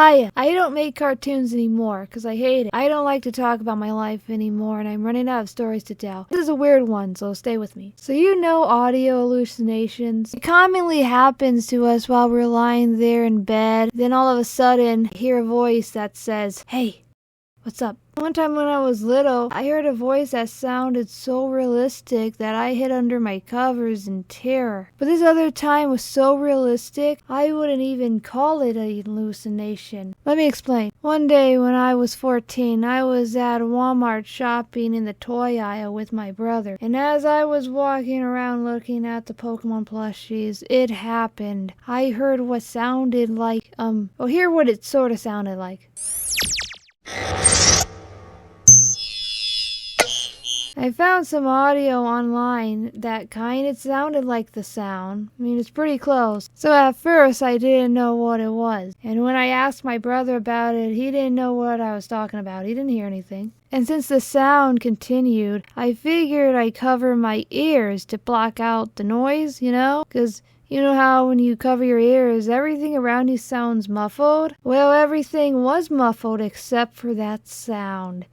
I don't make cartoons anymore because I hate it. I don't like to talk about my life anymore, and I'm running out of stories to tell. This is a weird one, so stay with me. So you know audio hallucinations? It commonly happens to us while we're lying there in bed. Then all of a sudden, hear a voice that says, "Hey, what's up?" One time when I was little, I heard a voice that sounded so realistic that I hid under my covers in terror. But this other time was so realistic, I wouldn't even call it a hallucination. Let me explain. One day when I was 14, I was at Walmart shopping in the toy aisle with my brother. And as I was walking around looking at the Pokemon plushies, it happened. I heard what sounded like, hear what it sort of sounded like. I found some audio online that kind of sounded like the sound. I mean, it's pretty close. So at first, I didn't know what it was. And when I asked my brother about it, he didn't know what I was talking about. He didn't hear anything. And since the sound continued, I figured I'd cover my ears to block out the noise, Because you know how when you cover your ears, everything around you sounds muffled? Well, everything was muffled except for that sound.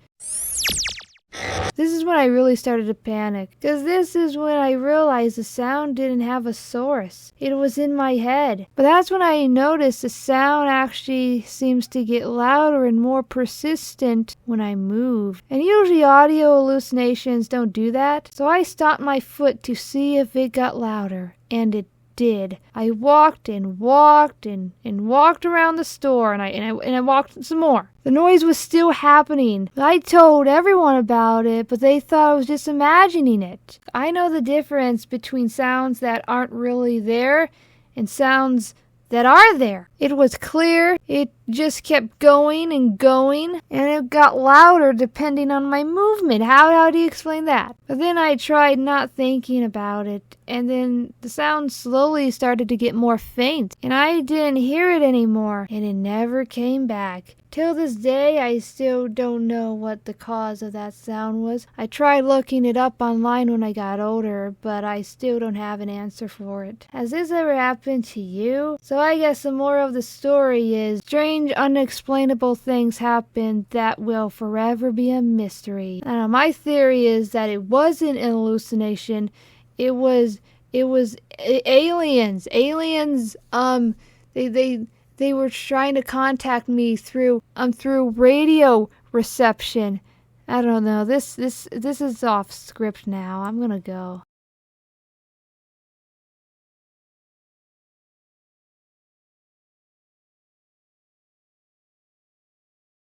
This is when I really started to panic, because this is when I realized the sound didn't have a source. It was in my head. But that's when I noticed the sound actually seems to get louder and more persistent when I move. And usually audio hallucinations don't do that. So I stomped my foot to see if it got louder, and it did. I walked and walked and walked around the store, and I walked some more. The noise was still happening. I told everyone about it, but they thought I was just imagining it. I know the difference between sounds that aren't really there and sounds that are there. It was clear. It just kept going, and it got louder depending on my movement. How do you explain that? But then I tried not thinking about it, and then the sound slowly started to get more faint, and I didn't hear it anymore, and it never came back. Till this day, I still don't know what the cause of that sound was. I tried looking it up online when I got older, but I still don't have an answer for it. Has this ever happened to you? So I guess the moral of the story is strange, unexplainable things happen that will forever be a mystery. My theory is that it wasn't an hallucination. It was aliens. They were trying to contact me through radio reception. I don't know. This is off script now. I'm gonna go.